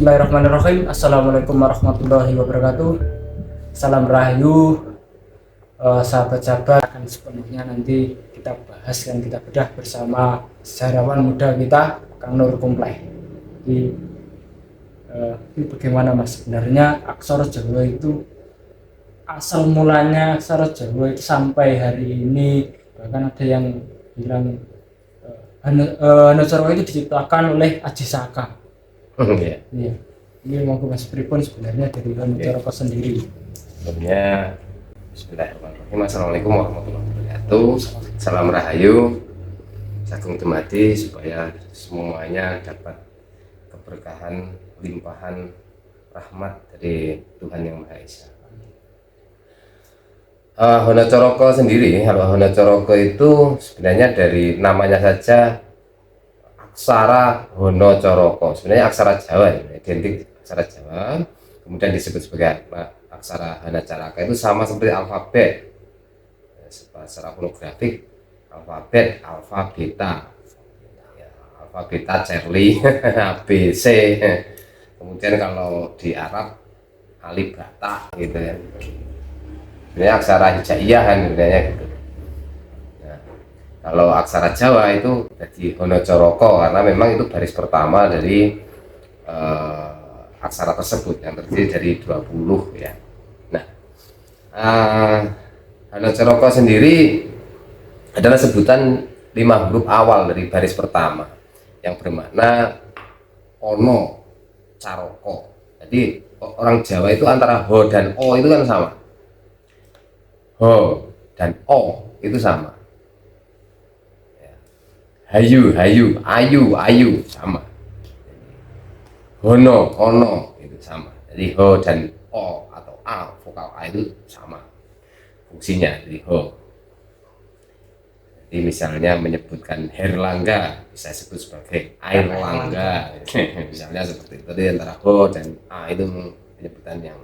Bismillahirrahmanirrahim. Assalamualaikum warahmatullahi wabarakatuh. Salam rahayu, sahabat-sahabat. Akan sepenuhnya nanti kita bahas dan kita bedah bersama sejarawan muda kita, Kang Nur Kumpleh. Ini bagaimana Mas, sebenarnya aksara Jawa itu asal mulanya aksara Jawa itu sampai hari ini, bahkan ada yang bilang Hanacaraka itu diciptakan oleh Aji Saka. Iya. Iya. Ini mau Mas pripun sebenarnya dari Hanacaraka sendiri. Sebelumnya Bismillahirrahmanirrahim. Assalamualaikum warahmatullahi wabarakatuh. Salam rahayu, sagung dumadi supaya semuanya dapat keberkahan, limpahan rahmat dari Tuhan Yang Maha Esa. Hanacaraka sendiri, kalau Hanacaraka itu sebenarnya dari namanya saja aksara Hanacaraka, sebenarnya aksara Jawa, identik aksara Jawa, kemudian disebut sebagai aksara Hanacaraka itu sama seperti alfabet. Secara fonografik, alfabet alfa beta, alfa beta Charlie, A B C. Kemudian kalau di Arab alif bata gitu ya. Sebenarnya aksara hijaiyah kan sebenarnya gitu. Kalau aksara Jawa itu jadi Hanacaraka karena memang itu baris pertama dari aksara tersebut yang terdiri dari 20 ya. Nah, Hanacaraka sendiri adalah sebutan 5 huruf awal dari baris pertama yang bermakna ono caroko. Jadi orang Jawa itu antara ho dan o itu kan sama. Ho dan o itu sama. Hayu, hayu, ayu, ayu sama. Hono, ono itu sama. Jadi ho dan o atau a, vokal a itu sama fungsinya. Jadi ho. Jadi misalnya menyebutkan Herlangga bisa disebut sebagai air langga. Misalnya seperti itu. Jadi antara ho dan a itu penyebutan yang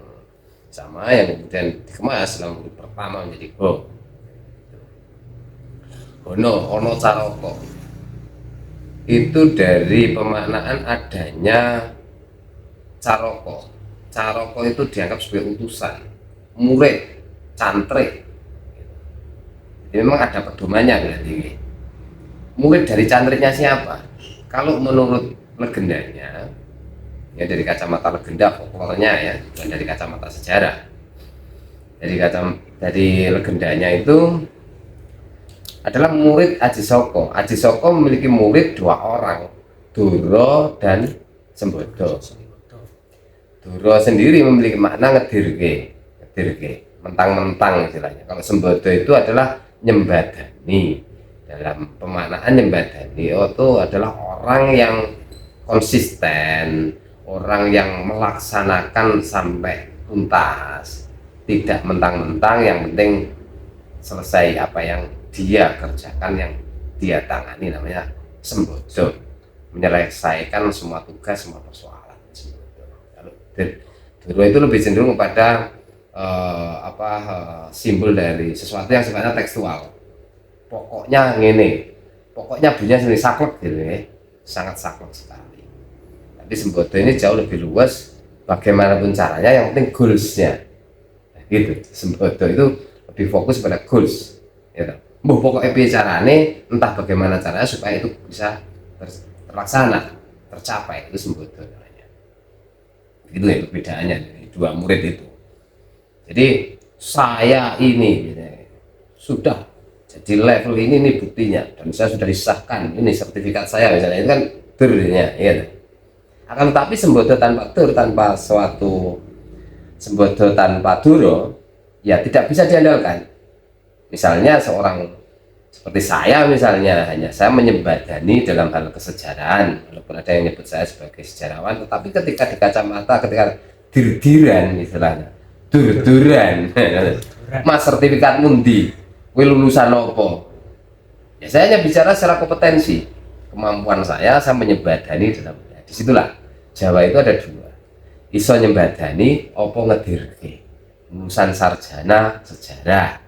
sama yang kemudian dikemas dalam huruf pertama menjadi ho. Hono, ono caroko. Itu dari pemaknaan adanya caroko. Caroko itu dianggap sebagai utusan, murid, cantrik. Jadi memang ada pedomannya berarti. Murid dari cantriknya siapa? Kalau menurut legendanya, ya dari kacamata legenda folklornya ya, bukan dari kacamata sejarah. Dari legendanya itu adalah murid Aji Saka. Aji Saka memiliki murid 2 orang, Dura dan Sembodo. Dura sendiri memiliki makna ngedirke, mentang-mentang istilahnya. Kalau Sembodo itu adalah nyembadani. Dalam pemaknaan nyembadani itu adalah orang yang konsisten, orang yang melaksanakan sampai tuntas, tidak mentang-mentang, yang penting selesai apa yang dia kerjakan, yang dia tangani, namanya sembodo, menyelesaikan semua tugas, semua persoalan. Kalau Dura itu lebih cenderung kepada simbol dari sesuatu yang sifatnya tekstual. Pokoknya ngene, pokoknya bunyinya sendiri saklek gitu ya, sangat saklek sekali. Tapi sembodo ini jauh lebih luas, bagaimanapun caranya yang penting goalsnya gitu. Sembodo itu lebih fokus pada goals gitu. Pokoknya bicarane entah bagaimana caranya supaya itu bisa terlaksana, tercapai, itu sembodo namanya. Itu ya perbedaannya dari 2 murid itu. Jadi saya ini gitu, sudah jadi level ini nih buktinya, dan saya sudah disahkan, ini sertifikat saya misalnya, itu kan dernya gitu. Akan tetapi sembodo tanpa der, tanpa suatu sembodo tanpa duro, ya tidak bisa diandalkan. Misalnya seorang seperti saya misalnya, hanya saya menyembadani dalam hal kesejarahan, walaupun ada yang menyebut saya sebagai sejarawan, tetapi ketika di kacamata, ketika dirdiran istilahnya, durduran, mas sertifikat mundi, lulusan opo, ya saya hanya bicara secara kompetensi, kemampuan saya menyembadani dalam, ya, disitulah Jawa itu ada 2, iso nyembadani opo ngedirke, lulusan sarjana sejarah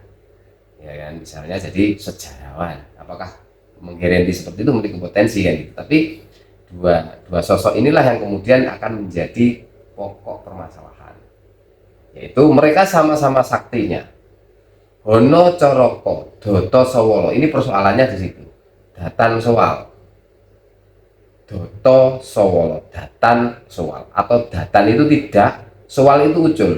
ya kan, misalnya jadi sejarawan, apakah menggaranti seperti itu memiliki kompetensi kan gitu. Tapi dua sosok inilah yang kemudian akan menjadi pokok permasalahan, yaitu mereka sama-sama saktinya. Hono Coroko, Doto Sowolo, ini persoalannya di situ. Datan Sowal, Doto Sowolo, Datan Sowal, atau Datan itu tidak, Sowal itu ucul.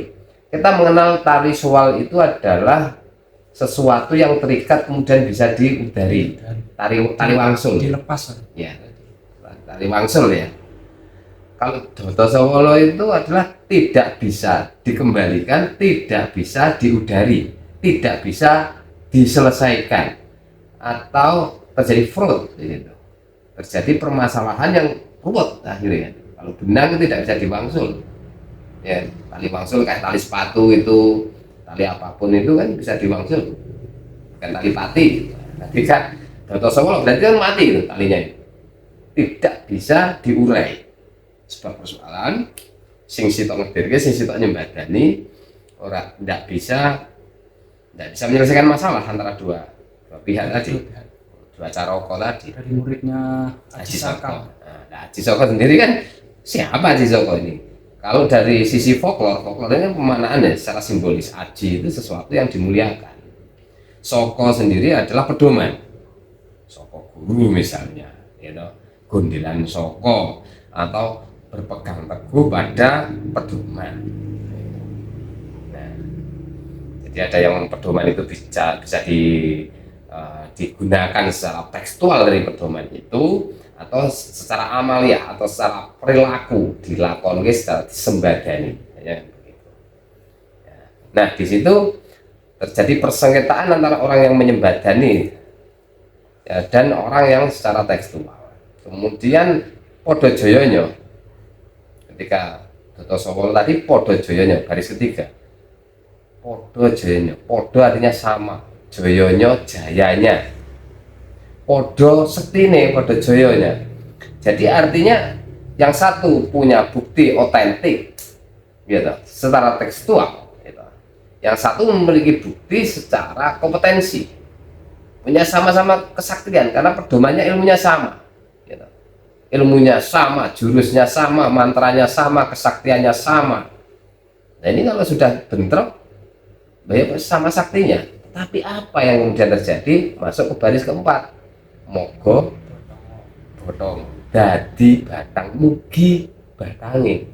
Kita mengenal tali Sowal itu adalah sesuatu yang terikat kemudian bisa diudari, tali wangsul, dilepas ya, tali wangsul ya. Kalau Doto Sowolo itu adalah tidak bisa dikembalikan, tidak bisa diudari, tidak bisa diselesaikan, atau terjadi fraud gitu. Terjadi permasalahan yang ruwet akhirnya. Kalau benang itu tidak bisa diwangsul ya, tali wangsul kayak tali sepatu itu, tali apapun itu kan bisa diwangsul, bukan tali pati. Tapi kan Doto Sowolo berarti kan mati itu talinya itu, tidak bisa diurai. Sebab persoalan sing sitok ngedirke, sing sitok nyembadani ora tidak bisa menyelesaikan masalah antara dua pihak tadi, dua caroko tadi. dari muridnya Aji Saka. Nah, Aji Saka sendiri kan siapa Aji Saka ini? Kalau dari sisi folklore ini pemaknaan ya secara simbolis. Aji itu sesuatu yang dimuliakan. Saka sendiri adalah pedoman. Saka guru misalnya, gitu. Gondelan Saka, atau berpegang teguh pada pedoman. Nah, jadi ada yang pedoman itu bisa digunakan secara tekstual dari pedoman itu, atau secara amalia atau secara perilaku dilakukan secara disembadani ya, begitu. Nah, di situ terjadi persengketaan antara orang yang menyembadani ya, dan orang yang secara tekstual. Kemudian podo joyonyo, ketika Doto Sowolo tadi podo joyonyo, garis ketiga podo joyonyo, podo artinya sama, joyonyo jayanya, podo sektine, podo joyonya. Jadi artinya yang satu punya bukti otentik gitu, secara tekstual gitu. Yang satu memiliki bukti secara kompetensi, punya sama-sama kesaktian karena pedomannya ilmunya sama gitu. Ilmunya sama, jurusnya sama, mantranya sama, kesaktiannya sama. Nah, ini kalau sudah bentrok ya sama saktinya. Tapi apa yang kemudian terjadi? Masuk ke baris keempat, mogo botong dadi batang mugi batangi.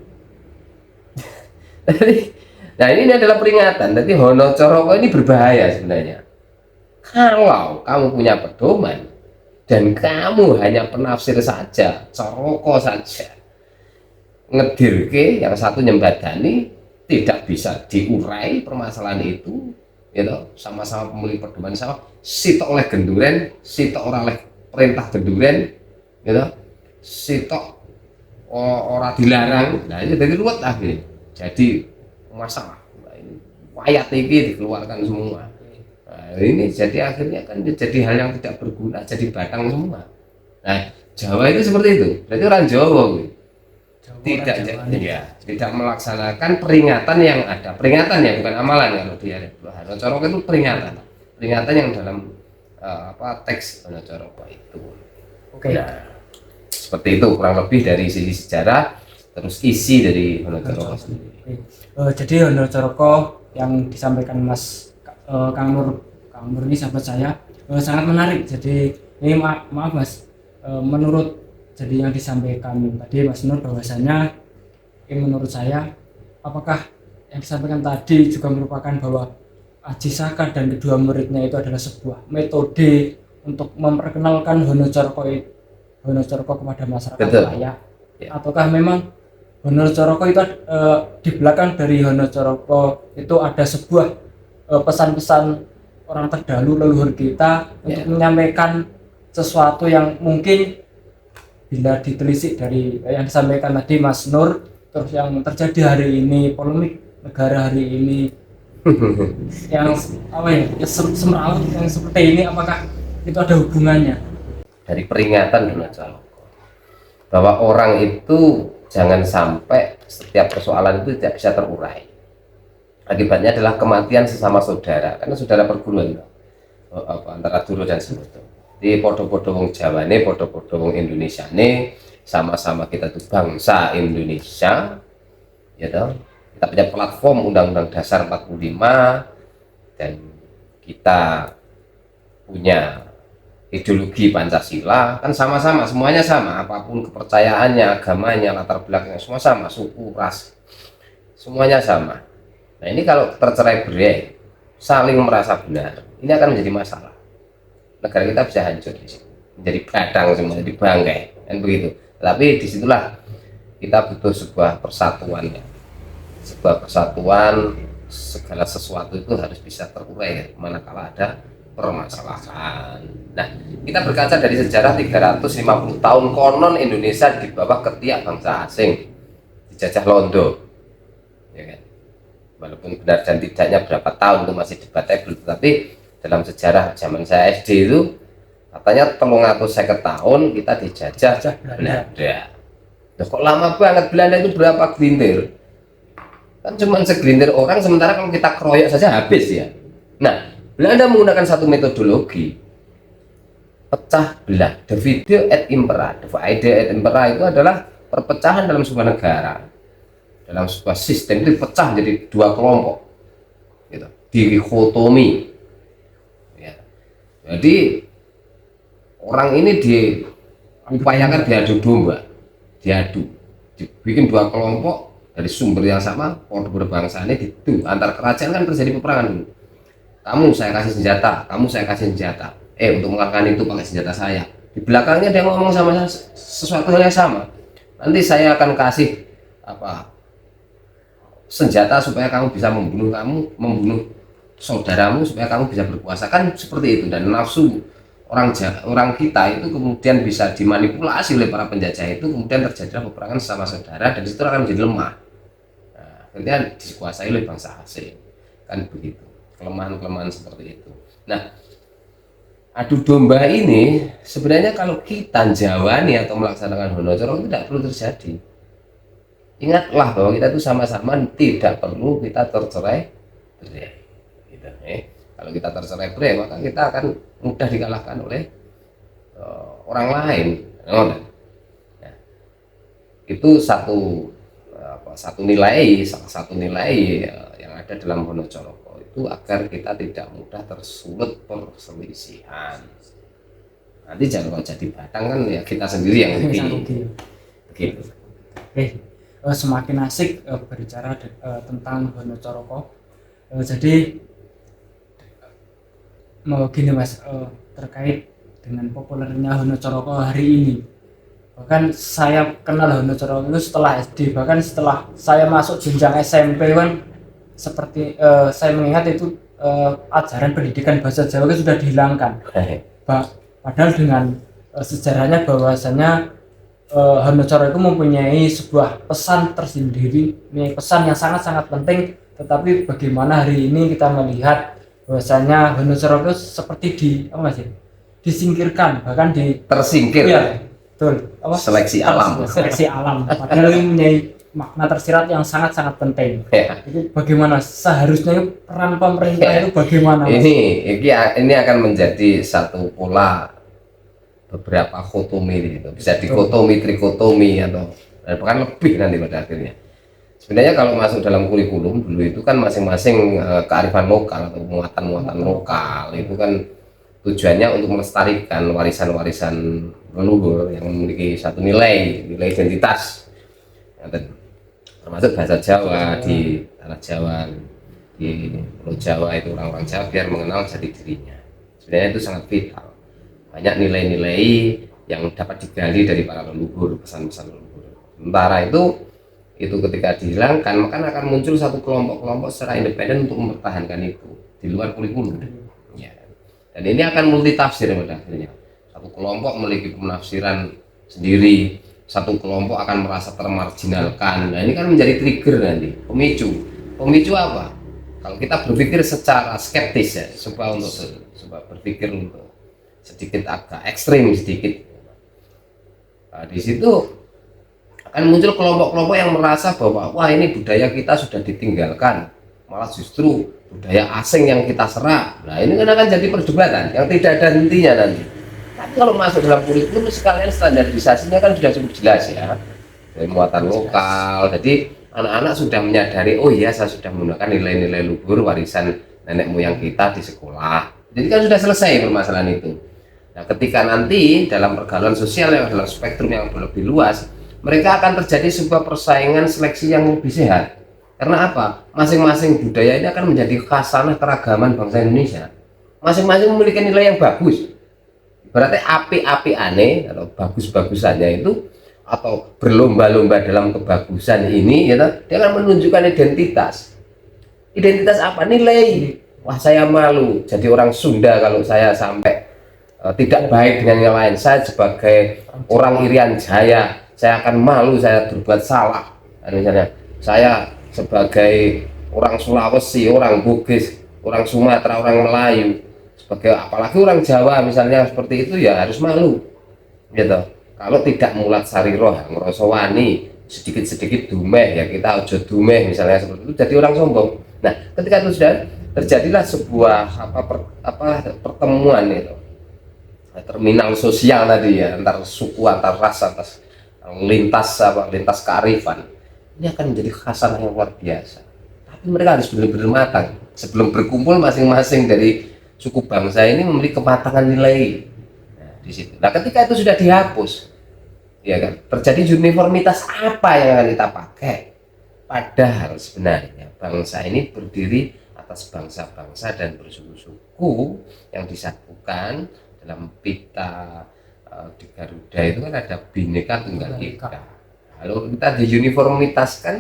Nah, ini adalah peringatan. Jadi Hono Coroko ini berbahaya sebenarnya. Kalau kamu punya pedoman dan kamu hanya penafsir saja, coroko saja, ngedirke, yang satu nyembadani, tidak bisa diurai permasalahan itu, gitu. Sama-sama pemilih pedoman sama, sitok oleh genduren, sitok ora oleh perintah genduren, gitu. Sitok ora dilarang. Nah, ini jadi ruwet akhirnya. Jadi masalah. Nah, ini wayat ini dikeluarkan semua. Nah, ini jadi akhirnya kan jadi hal yang tidak berguna, jadi batang semua. Nah, Jawa itu seperti itu. Berarti orang Jawa tidak melaksanakan peringatan yang ada. Peringatan ya, bukan amalan kalau dia. Hono Coroko itu peringatan yang dalam teks Hono Coroko itu. Oke. Nah, seperti itu kurang lebih dari sisi sejarah, terus isi dari Hono Coroko sendiri. Jadi Hono Coroko yang disampaikan Mas Kang Nur ini sahabat saya sangat menarik. Jadi ini maaf Mas, menurut jadi yang disampaikan tadi Mas Nur bahwasanya menurut saya, apakah yang disampaikan tadi juga merupakan bahwa Aji Saka dan kedua muridnya itu adalah sebuah metode untuk memperkenalkan Hono Coroko kepada masyarakat wilayah, ataukah memang Hono Coroko itu di belakang dari Hono Coroko itu ada sebuah pesan-pesan orang terdahulu leluhur kita untuk menyampaikan sesuatu yang mungkin bila ditelisik dari yang disampaikan tadi Mas Nur, terus yang terjadi hari ini, polemik negara hari ini yang semeraut yang seperti ini, apakah itu ada hubungannya dari peringatan Hono Coroko bahwa orang itu jangan sampai setiap persoalan itu tidak bisa terurai. Akibatnya adalah kematian sesama saudara, karena saudara perguruan antara dulu dan semuanya. Di podo-podo wong Jawane, podo-podo wong Indonesiane, sama-sama kita tuh bangsa Indonesia, ya toh. Kita punya platform Undang-Undang Dasar 45 dan kita punya ideologi Pancasila, kan sama-sama, semuanya sama, apapun kepercayaannya, agamanya, latar belakangnya, semua sama, suku, ras, semuanya sama. Nah ini kalau tercerai-berai, saling merasa benar, ini akan menjadi masalah. Negara kita bisa hancur di sini, menjadi badang semua, jadi bangkai, kan begitu. Tapi disitulah kita butuh sebuah persatuan, ya. Sebuah persatuan, segala sesuatu itu harus bisa terurai, ya, manakala ada permasalahan. Nah, kita berkaca dari sejarah 350 tahun konon Indonesia di bawah ketiak bangsa asing, dijajah Londo, ya kan? Walaupun benar dan tidaknya berapa tahun itu masih debatable, tapi dalam sejarah zaman saya SD itu katanya 350 tahun kita dijajah Belanda. Nah, kok lama banget, Belanda itu berapa gelintir? Kan cuma segelintir orang, sementara kalau kita keroyok saja habis ya. Nah, Belanda menggunakan satu metodologi pecah belah, divide et impera. Divide et impera itu adalah perpecahan dalam sebuah negara, dalam sebuah sistem itu pecah menjadi dua kelompok, gitu. Dikotomi, ya. Jadi orang ini diupayakan diadu domba, dibikin dua kelompok dari sumber yang sama, kode berbangsa ini itu antar kerajaan kan terjadi peperangan dulu. Kamu saya kasih senjata, kamu saya kasih senjata. Untuk mengalahkan itu pakai senjata saya. Di belakangnya dia ngomong sama sesuatu yang sama. Nanti saya akan kasih senjata supaya kamu bisa membunuh saudaramu supaya kamu bisa berkuasa, kan seperti itu. Dan nafsu orang kita itu kemudian bisa dimanipulasi oleh para penjajah, itu kemudian terjadilah peperangan sama saudara, dan itu akan menjadi lemah. Nah, akhirnya dikuasai oleh bangsa asing, kan begitu. Kelemahan-kelemahan seperti itu. Nah, adu domba ini sebenarnya kalau kita jawani atau melaksanakan Honocoro tidak perlu terjadi. Ingatlah bahwa kita itu sama-sama tidak perlu kita tercerai-berai. Gitu, Kalau kita tercerai-berai maka kita akan mudah dikalahkan oleh orang lain. Nah, itu salah satu nilai yang ada dalam Honocoro itu, agar kita tidak mudah tersulut perselisihan. Nanti jangan kalau jadi batang kan ya kita sendiri yang rugi. Begitu. Semakin asik berbicara tentang Honocoro. Jadi mau gini Mas, terkait dengan populernya Honocoro hari ini. Bahkan saya kenal Honocoro itu setelah SD, bahkan setelah saya masuk jenjang SMP kan, seperti saya mengingat itu ajaran pendidikan bahasa Jawa itu sudah dihilangkan. Padahal dengan sejarahnya bahwasanya Honocoro itu mempunyai sebuah pesan tersendiri, pesan yang sangat-sangat penting. Tetapi bagaimana hari ini kita melihat bahwasanya Honocoro itu seperti disingkirkan, bahkan tersingkir. Ya, betul. Seleksi alam. Padahal ini mempunyai makna tersirat yang sangat-sangat penting. Ya. Itu bagaimana seharusnya peran pemerintah itu bagaimana? Ini akan menjadi satu pola beberapa kotomi itu. Bisa dikotomi, trikotomi atau bahkan lebih nanti pada akhirnya. Sebenarnya kalau masuk dalam kurikulum dulu itu kan masing-masing kearifan lokal atau muatan-muatan lokal itu kan tujuannya untuk melestarikan warisan-warisan leluhur yang memiliki satu nilai identitas. Termasuk bahasa Jawa di tanah Jawa, di Pulau Jawa itu orang-orang Jawa biar mengenal jati dirinya. Sebenarnya itu sangat vital. Banyak nilai-nilai yang dapat digali dari para leluhur, pesan-pesan leluhur. Sementara itu ketika dihilangkan, maka akan muncul satu kelompok-kelompok secara independen untuk mempertahankan itu di luar kurikulum. Ya. Dan ini akan multitafsir pada akhirnya. Satu kelompok memiliki penafsiran sendiri, satu kelompok akan merasa termarginalkan. Nah ini kan menjadi trigger nanti, pemicu apa? Kalau kita berpikir secara skeptis ya, coba berpikir untuk sedikit agak ekstrim sedikit. Nah, di situ akan muncul kelompok-kelompok yang merasa bahwa wah ini budaya kita sudah ditinggalkan, malah justru budaya asing yang kita serap. Nah ini kan akan jadi perdebatan yang tidak ada hentinya nanti. Tapi kalau masuk dalam kurikulum sekalian standarisasinya kan sudah cukup jelas ya, dari muatan lokal. Jadi anak-anak sudah menyadari, oh iya saya sudah menggunakan nilai-nilai luhur warisan nenek moyang kita di sekolah. Jadi kan sudah selesai permasalahan itu. Nah, ketika nanti dalam pergaulan sosial yang dalam spektrum yang lebih luas, mereka akan terjadi sebuah persaingan seleksi yang lebih sehat. Karena apa? Masing-masing budaya ini akan menjadi khasanah keragaman bangsa Indonesia. Masing-masing memiliki nilai yang bagus. Berarti api-api aneh atau bagus-bagusannya itu atau berlomba-lomba dalam kebagusan ini, ya, dia akan menunjukkan identitas. Identitas apa? Nilai. Wah, saya malu jadi orang Sunda kalau saya sampai tidak baik dengan yang lain. Saya sebagai orang Irian Jaya, saya akan malu saya berbuat salah. Misalnya, saya sebagai orang Sulawesi, orang Bugis, orang Sumatera, orang Melayu, sebagai apalagi orang Jawa misalnya seperti itu, ya harus malu, gitu. Kalau tidak mulat sariroh, ngerasa wani, sedikit-sedikit dumeh, ya kita ojo dumeh misalnya seperti itu, jadi orang sombong. Nah, ketika itu sudah terjadilah sebuah pertemuan itu, terminal sosial tadi ya, antar suku, antar ras, antar lintas kearifan, ini akan menjadi khasanah yang luar biasa. Tapi mereka harus benar-benar matang sebelum berkumpul. Masing-masing dari suku bangsa ini memiliki kematangan nilai. Nah, di situ. Nah, ketika itu sudah dihapus, ya kan, terjadi uniformitas apa yang akan kita pakai? Padahal sebenarnya bangsa ini berdiri atas bangsa-bangsa dan bersuku-suku yang disatukan dalam pita di Garuda itu kan ada Bhinneka Tunggal Ika. Kalau kita diuniformitaskan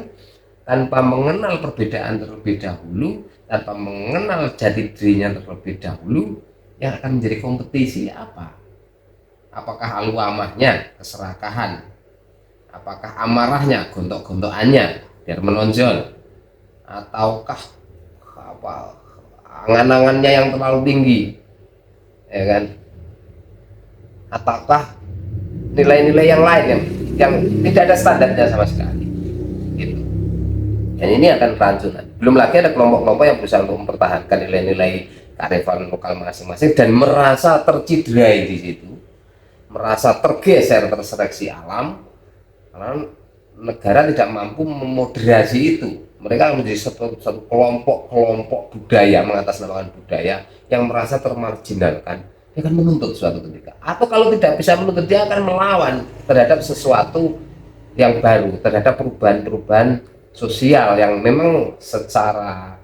tanpa mengenal perbedaan terlebih dahulu, tanpa mengenal jati dirinya terlebih dahulu, yang akan menjadi kompetisi apa? Apakah aluamahnya, keserakahan? Apakah amarahnya, gontok-gontokannya biar menonjol? Ataukah angan-angannya yang terlalu tinggi? Ya kan? Ataukah nilai-nilai yang lain yang tidak ada standarnya sama sekali, gitu. Dan ini akan kelanjutan. Belum lagi ada kelompok-kelompok yang berusaha untuk mempertahankan nilai-nilai kearifan lokal masing-masing dan merasa tercidrai di situ, merasa tergeser, terseleksi alam, karena negara tidak mampu memoderasi itu. Mereka menjadi satu kelompok budaya, mengatasnamakan budaya yang merasa termarginalkan. Dia akan menuntut suatu ketika, atau kalau tidak bisa menuntut, dia akan melawan terhadap sesuatu yang baru, terhadap perubahan-perubahan sosial yang memang secara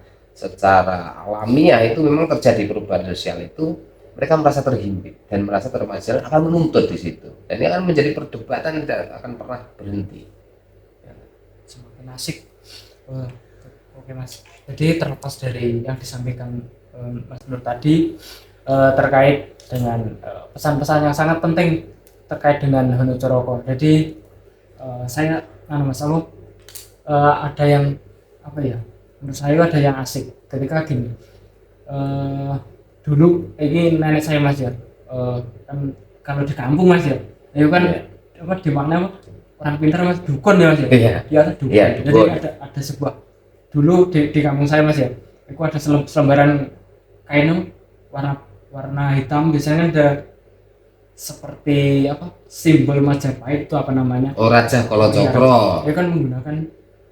alamiah itu memang terjadi. Perubahan sosial itu mereka merasa terhimpit dan merasa termarginal, akan menuntut di situ, dan ini akan menjadi perdebatan tidak akan pernah berhenti. Semakin asik. Oke Mas, jadi terlepas dari yang disampaikan Mas Nur tadi terkait dengan pesan-pesan yang sangat penting terkait dengan Hanacaraka. Jadi saya Mas Almo, ada yang apa ya, menurut saya ada yang asik ketika gini, dulu ini nenek saya Mas ya, kan kalau di kampung Mas ya, itu kan apa di mana orang pintar Mas, dukun ya Mas ya, dia ada dukun. Jadi ada sebuah dulu di kampung saya Mas ya, itu ada selembaran kain warna hitam, biasanya ada seperti apa simbol Majapahit itu apa namanya? Oh, Raja Kalacakra. Dia kan menggunakan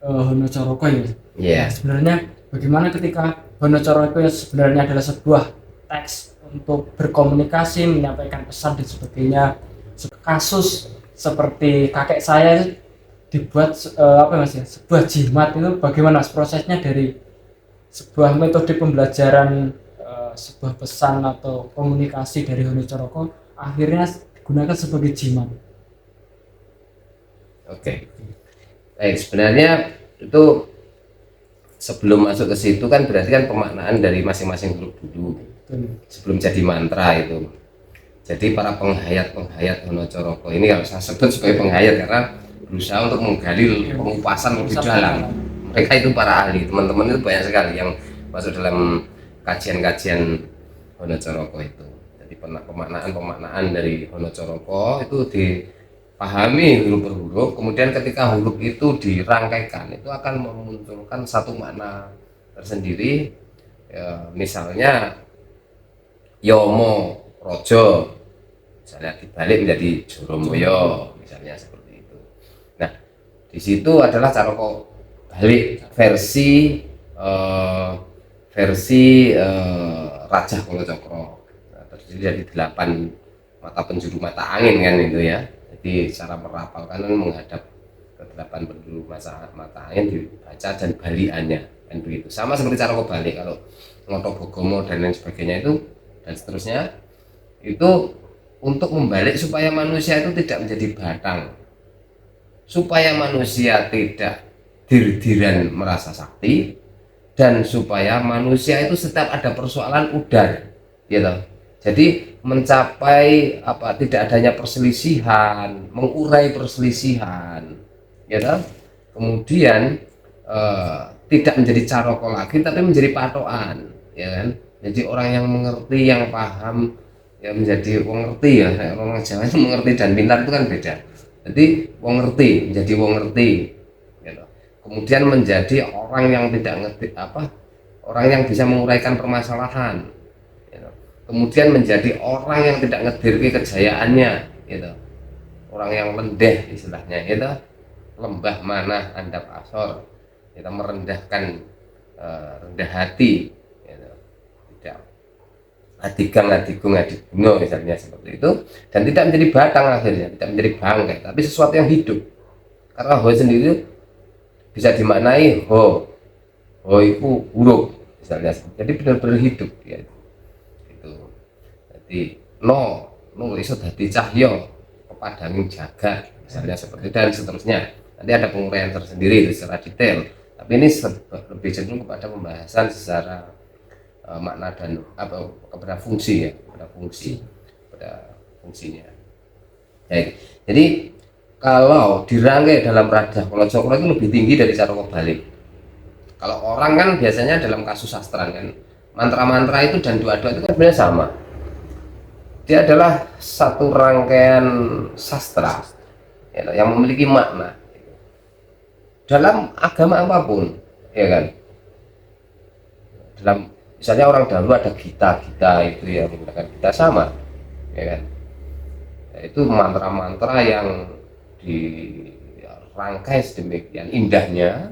Hanacaraka ya. Nah, sebenarnya bagaimana ketika Hanacaraka itu sebenarnya adalah sebuah teks untuk berkomunikasi, menyampaikan pesan dan sebagainya. Kasus seperti kakek saya dibuat apa Mas ya, sebuah jimat, itu bagaimana Mas prosesnya dari sebuah metode pembelajaran sebuah pesan atau komunikasi dari Hanacaraka akhirnya digunakan sebagai jimat. Oke. Baik, sebenarnya itu sebelum masuk ke situ kan berarti kan pemaknaan dari masing-masing huruf dulu. Sebelum jadi mantra itu. Jadi para penghayat Hanacaraka ini, kalau saya sebut sebagai penghayat karena berusaha untuk menggali pengupasan lebih dalam. Mereka itu para ahli, teman-teman itu banyak sekali yang masuk dalam kajian-kajian Hanacaraka itu. Jadi pemaknaan dari Hanacaraka itu dipahami huruf per huruf, kemudian ketika huruf itu dirangkaikan itu akan memunculkan satu makna tersendiri. Misalnya Yomo Rojo, misalnya dibalik menjadi Joromoyo misalnya seperti itu. Nah di situ adalah caroko balik versi Raja Kalacakra. Nah, terdiri dari 8 mata penjuru mata angin kan itu ya. Jadi cara merapalkan menghadap ke 8 penjuru mata angin dibaca dan balikannya kan begitu. Sama seperti cara balik kalau Ngotobogomo dan lain sebagainya itu dan seterusnya itu untuk membalik supaya manusia itu tidak menjadi batang, supaya manusia tidak dir-diran merasa sakti, dan supaya manusia itu setiap ada persoalan udar gitu. Jadi mencapai tidak adanya perselisihan, mengurai perselisihan gitu. Kemudian tidak menjadi caroko lagi tapi menjadi patokan ya kan. Jadi orang yang mengerti, yang paham ya menjadi wong ngerti ya. Orang Jawa itu mengerti dan pintar itu kan beda. Jadi wong ngerti menjadi wong ngerti gitu. Kemudian menjadi orang yang tidak ngerti orang yang bisa menguraikan permasalahan gitu. Kemudian menjadi orang yang tidak ngedirki kejayaannya gitu. Orang yang lendeh istilahnya gitu. Lembah manah andap asor, kita merendahkan rendah hati gitu. Tidak adigang adigung adiguno misalnya seperti itu, dan tidak menjadi batang akhirnya, tidak menjadi bangkai tapi sesuatu yang hidup. Karena ho sendiri bisa dimaknai ho itu huruf misalnya, jadi benar-benar hidup ya itu. Jadi no iso dadi cahya kepadanging jagat misalnya seperti itu, dan seterusnya. Nanti ada penguraian tersendiri itu secara detail, tapi ini lebih cenderung kepada pembahasan secara makna dan kepada fungsi ya, pada fungsinya. Baik. Jadi kalau dirangkai dalam Raja Kalacakra itu lebih tinggi dari caroko balik. Kalau orang kan biasanya dalam kasus sastra kan mantra-mantra itu dan doa-doa itu kan sebenarnya sama. Dia adalah satu rangkaian sastra ya, yang memiliki makna dalam agama apapun ya kan. Dalam misalnya orang dahulu ada Gita itu ya menggunakan Gita sama ya kan. Itu mantra-mantra yang dirangkai sedemikian indahnya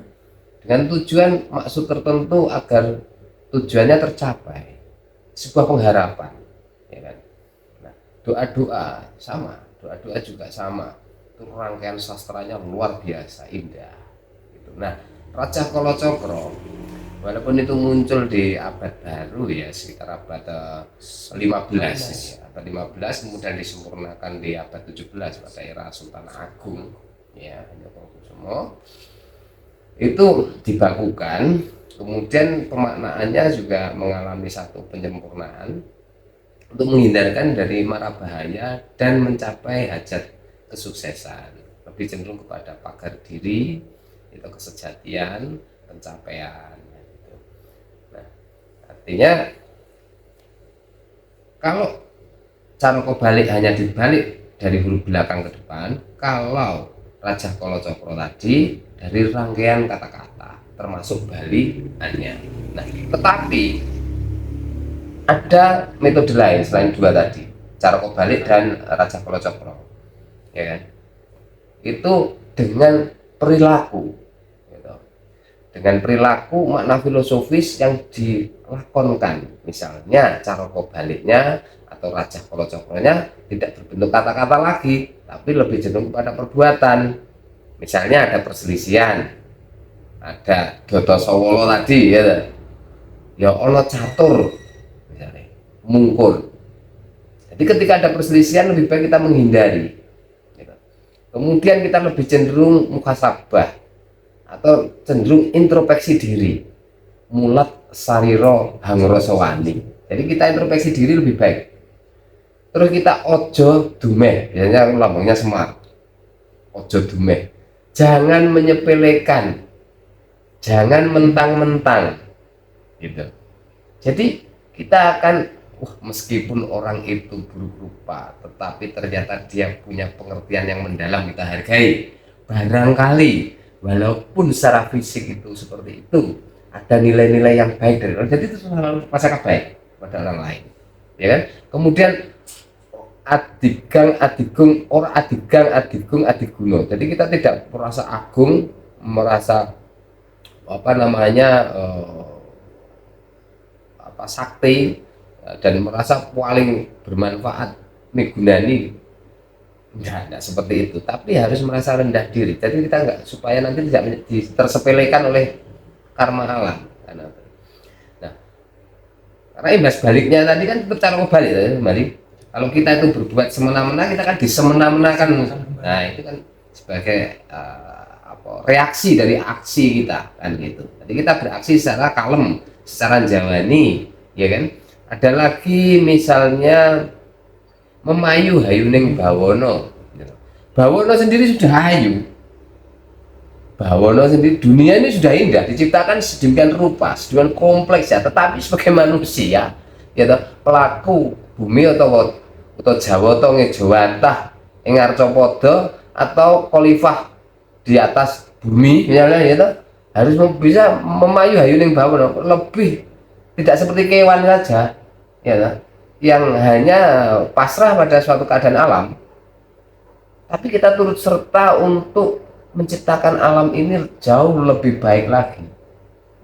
dengan tujuan maksud tertentu agar tujuannya tercapai, sebuah pengharapan ya kan. Nah, doa-doa sama, doa-doa juga sama, itu rangkaian sastranya luar biasa indah gitu. Nah Raja Kalacakra walaupun itu muncul di abad baru ya, sekitar abad 15 ya, abad 15 kemudian disempurnakan di abad 17 pada era Sultan Agung ya Hamengkubuwono, itu dibakukan. Kemudian pemaknaannya juga mengalami satu penyempurnaan untuk menghindarkan dari mara bahaya dan mencapai hajat kesuksesan, lebih cenderung kepada pagar diri, itu kesejatian, pencapaian. Artinya kalau caroko balik hanya dibalik dari huruf belakang ke depan, kalau Raja Kalacakra tadi dari rangkaian kata-kata termasuk balikannya. Nah, tetapi ada metode lain selain dua tadi, caroko balik dan Raja Kalacakra ya kan? Itu dengan perilaku. Dengan perilaku makna filosofis yang dilakonkan, misalnya caroko baliknya atau Raja Kalacakranya tidak berbentuk kata-kata lagi tapi lebih cenderung pada perbuatan. Misalnya ada perselisihan, ada Dodo Sawolo tadi ya ono catur misalnya mungkur. Jadi ketika ada perselisihan lebih baik kita menghindari gitu. Kemudian kita lebih cenderung muhasabah atau cenderung introspeksi diri, mulat sariro hangrosowani. Jadi kita introspeksi diri lebih baik. Terus kita ojo dumeh, biasanya lambangnya Semar. Ojo dumeh, jangan menyepelekan, jangan mentang-mentang gitu. Jadi kita akan meskipun orang itu buruk rupa, tetapi ternyata dia punya pengertian yang mendalam, kita hargai. Barangkali walaupun secara fisik itu seperti itu, ada nilai-nilai yang baik dari orang, jadi itu selalu prasangka baik pada orang lain ya kan. Kemudian adigang adigung ora adigang adigung adiguna. Jadi kita tidak merasa agung, merasa apa namanya sakti, dan merasa paling bermanfaat migunani. Enggak seperti itu, tapi harus merasa rendah diri. Jadi kita enggak, supaya nanti tidak tersepelekan oleh karma alam. Nah, karena imbas baliknya tadi kan cara kebalik ya, kembali. Kalau kita itu berbuat semena-mena, kita kan disemena-menakan. Nah, itu kan sebagai reaksi dari aksi kita kan gitu. Jadi kita beraksi secara kalem, secara jawani, ya kan. Ada lagi misalnya memayu hayuning bawono. Bawono sendiri sudah ayu. Bawono sendiri, dunia ini sudah indah, diciptakan sedemikian rupa, sedemikian kompleks ya. Tetapi sebagai manusia, ya pelaku bumi atau Jawata ngejawantah ing arcapada atau khalifah di atas bumi misalnya, ya harus bisa memayu hayuning bawono, lebih tidak seperti kewan saja, ya yang hanya pasrah pada suatu keadaan alam, tapi kita turut serta untuk menciptakan alam ini jauh lebih baik lagi,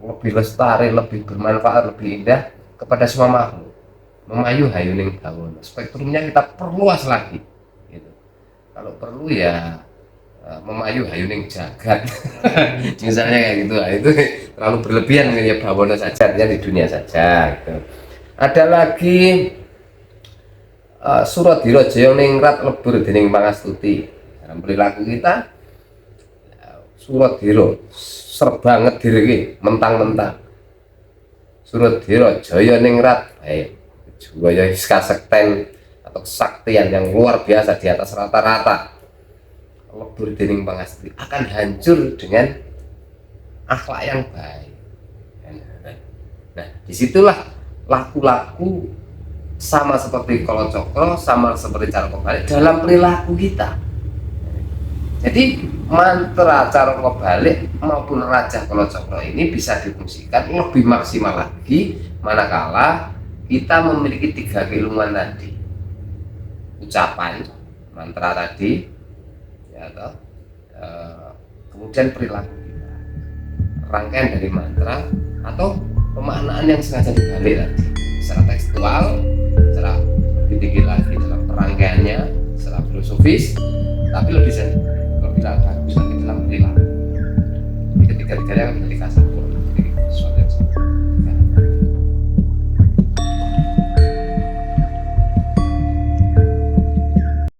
lebih lestari, lebih bermanfaat, lebih indah kepada semua makhluk. Memayu hayuning bawono, spektrumnya kita perluas lagi gitu. Kalau perlu ya memayu hayuning jagat misalnya kayak gitu. Itu terlalu berlebihan ya, bawono saja ya, di dunia saja gitu. Ada lagi Suradira jaya ningrat lebur dening pangastuti. Dalam perilaku kita Suradira serba ngedir iki mentang-mentang. Suradira jaya ningrat baik jaya kasekten atau kesaktian yang luar biasa di atas rata-rata, lebur dening pangastuti, akan hancur dengan akhlak yang baik. Nah, disitulah laku-laku sama seperti Kalacakra, sama seperti cara kebalik dalam perilaku kita. Jadi mantra cara kebalik maupun Raja Kalacakra ini bisa difungsikan lebih maksimal lagi manakala kita memiliki 3 keilmuan tadi: ucapan mantra tadi, ya kemudian perilaku kita, rangkaian dari mantra atau pemaknaan yang sengaja dibalik tadi, secara tekstual, secara lebih tinggi lagi dalam perangkaiannya, secara filosofis, tapi lebih